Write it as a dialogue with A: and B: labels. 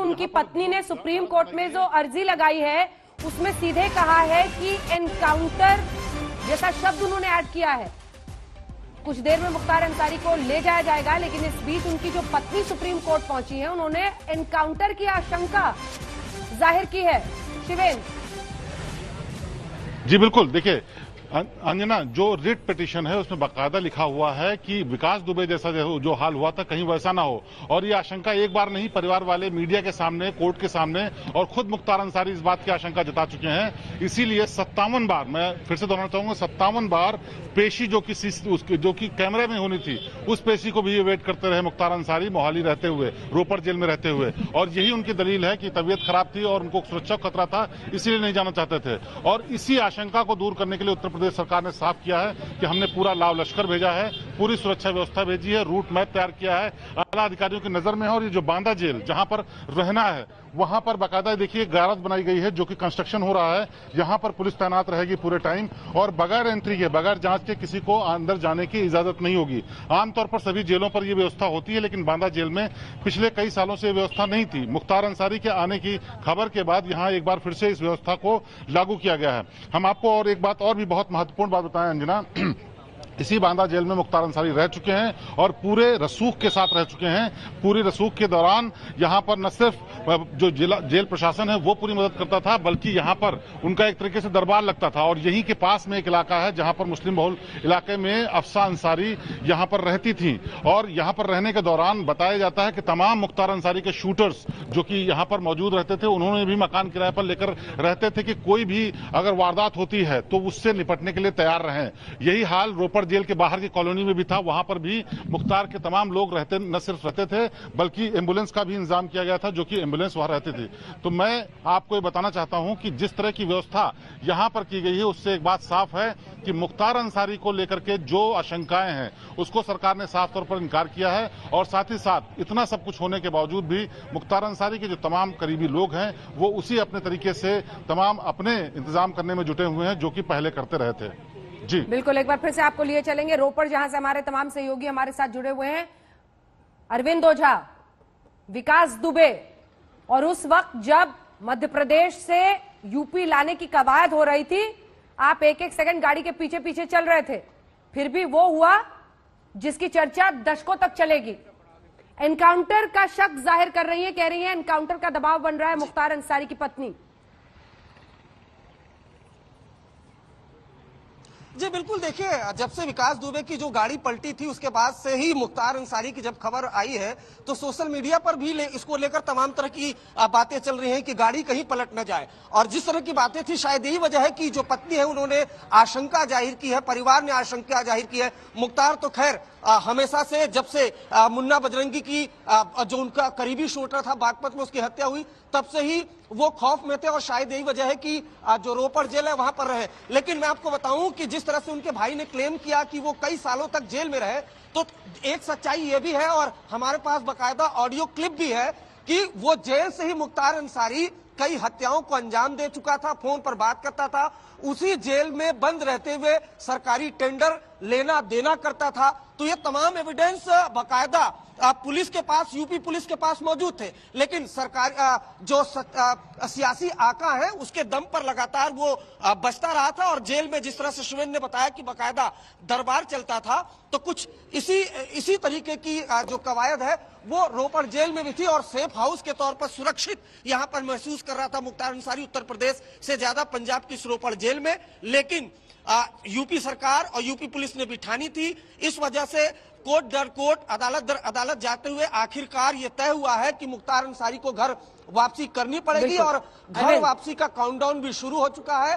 A: उनकी पत्नी ने सुप्रीम कोर्ट में जो अर्जी लगाई है उसमें सीधे कहा है कि एनकाउंटर जैसा शब्द उन्होंने ऐड किया है। कुछ देर में मुख्तार अंसारी को ले जाया जाएगा, लेकिन इस बीच उनकी जो पत्नी सुप्रीम कोर्ट पहुंची है उन्होंने एनकाउंटर की आशंका जाहिर की है। शिवेन
B: जी बिल्कुल, देखिए अंजना, जो रिट पिटीशन है उसमें बाकायदा लिखा हुआ है कि विकास दुबे जैसा जो हाल हुआ था कहीं वैसा ना हो। और ये आशंका एक बार नहीं, परिवार वाले मीडिया के सामने, कोर्ट के सामने और खुद मुख्तार अंसारी इस बात की आशंका जता चुके हैं। इसीलिए 57 बार, मैं फिर से दोहराना चाहूंगा, 57 बार पेशी जो कि कैमरे में होनी थी उस पेशी को भी ये वेट करते रहे मुख्तार अंसारी, मोहाली रहते हुए, रोपड़ जेल में रहते हुए। और यही उनकी दलील है कि तबीयत खराब थी और उनको सुरक्षा खतरा था, इसीलिए नहीं जाना चाहते थे। और इसी आशंका को दूर करने के लिए उत्तर प्रदेश सरकार ने साफ किया है कि हमने पूरा लाव लश्कर भेजा है, पूरी सुरक्षा व्यवस्था भेजी है, रूट मैप तैयार किया है, आला अधिकारियों की नजर में है। और ये जो बांदा जेल जहां पर रहना है वहां पर बाकायदा देखिए गैराज बनाई गई है जो कि कंस्ट्रक्शन हो रहा है। यहां पर पुलिस तैनात रहेगी पूरे टाइम और बगैर एंट्री के, बगैर जांच के किसी को अंदर जाने की इजाजत नहीं होगी। आमतौर पर सभी जेलों पर यह व्यवस्था होती है, लेकिन बांदा जेल में पिछले कई सालों से यह व्यवस्था नहीं थी। मुख्तार अंसारी के आने की खबर के बाद यहां एक बार फिर से इस व्यवस्था को लागू किया गया है। हम आपको और एक बात और भी बहुत महत्वपूर्ण बात बताएं अंजना, इसी बांदा जेल में मुख्तार अंसारी रह चुके हैं और पूरे रसूख के साथ रह चुके हैं। पूरी रसूख के दौरान यहां पर न सिर्फ जो जेल प्रशासन है वो पूरी मदद करता था, बल्कि यहां पर उनका एक तरीके से दरबार लगता था। और यहीं के पास में एक इलाका है जहां पर मुस्लिम बहुल इलाके में अफसा अंसारी यहां पर रहती थी। और यहां पर रहने के दौरान बताया जाता है कि तमाम मुख्तार अंसारी के शूटर्स जो कि यहां पर मौजूद रहते थे, उन्होंने भी मकान किराए पर लेकर रहते थे कि कोई भी अगर वारदात होती है तो उससे निपटने के लिए तैयार रहें। यही हाल रोपड़ जेल के बाहर की कॉलोनी में भी था। वहां पर भी मुख्तार के तमाम लोग रहते, न सिर्फ रहते थे बल्कि एम्बुलेंस का भी इंतजाम किया गया था, जो कि एम्बुलेंस वहां रहती थी। तो मैं आपको ये बताना चाहता हूं कि जिस तरह की व्यवस्था यहां पर की गई है उससे एक बात साफ है कि मुख्तार अंसारी को लेकर के जो आशंकाएं हैं उसको सरकार ने साफ तौर पर इनकार किया है। और साथ ही साथ इतना सब कुछ होने के बावजूद भी मुख्तार अंसारी के जो तमाम करीबी लोग हैं वो उसी अपने तरीके से तमाम अपने इंतजाम करने में जुटे हुए हैं जो कि पहले करते रहे थे। जी
A: बिल्कुल, एक बार फिर से आपको लिए चलेंगे रोपड़, जहां से हमारे तमाम सहयोगी हमारे साथ जुड़े हुए हैं। अरविंद ओझा, विकास दुबे, और उस वक्त जब मध्य प्रदेश से यूपी लाने की कवायद हो रही थी, आप एक एक सेकंड गाड़ी के पीछे पीछे चल रहे थे, फिर भी वो हुआ जिसकी चर्चा दशकों तक चलेगी। एनकाउंटर का शक जाहिर कर रही है, कह रही है एनकाउंटर का दबाव बन रहा है मुख्तार अंसारी की पत्नी।
C: जी बिल्कुल, देखिए जब से विकास दुबे की जो गाड़ी पलटी थी उसके बाद से ही मुख्तार अंसारी की जब खबर आई है तो सोशल मीडिया पर भी इसको लेकर तमाम तरह की बातें चल रही हैं कि गाड़ी कहीं पलट न जाए। और जिस तरह की बातें थी शायद यही वजह है कि जो पत्नी है उन्होंने आशंका जाहिर की है, परिवार ने आशंका जाहिर की है। मुख्तार तो खैर हमेशा से, जब से मुन्ना बजरंगी की जो उनका करीबी शूटर था बागपत में उसकी हत्या हुई, तब से ही वो खौफ में थे और शायद यही वजह है कि जो रोपड़ जेल है वहां पर रहे। लेकिन मैं आपको बताऊं कि जिस तरह से उनके भाई ने क्लेम किया कि वो कई सालों तक जेल में रहे, तो एक सच्चाई ये भी है और हमारे पास बाकायदा ऑडियो क्लिप भी है कि वो जेल से ही मुख्तार अंसारी कई हत्याओं को अंजाम दे चुका था, फोन पर बात करता था, उसी जेल में बंद रहते हुए सरकारी टेंडर लेना देना करता था। तो ये तमाम एविडेंस बाकायदा पुलिस के पास, यूपी पुलिस के पास मौजूद थे। लेकिन सरकार जो सियासी आका है उसके दम पर लगातार वो बचता रहा था। और जेल में जिस तरह से शिवेन ने बताया कि बाकायदा दरबार चलता था, तो कुछ इसी तरीके की जो कवायद है वो रोपड़ जेल में भी थी और सेफ हाउस के तौर पर सुरक्षित यहाँ पर महसूस कर रहा था मुख्तार अंसारी, उत्तर प्रदेश से ज्यादा पंजाब की इस रोपड़ जेल में। लेकिन यूपी सरकार और यूपी पुलिस ने भी ठानी थी, इस वजह से कोर्ट दर कोर्ट, अदालत दर अदालत जाते हुए आखिरकार ये तय हुआ है कि मुख्तार अंसारी को घर वापसी करनी पड़ेगी और घर वापसी का काउंटडाउन भी शुरू हो चुका है।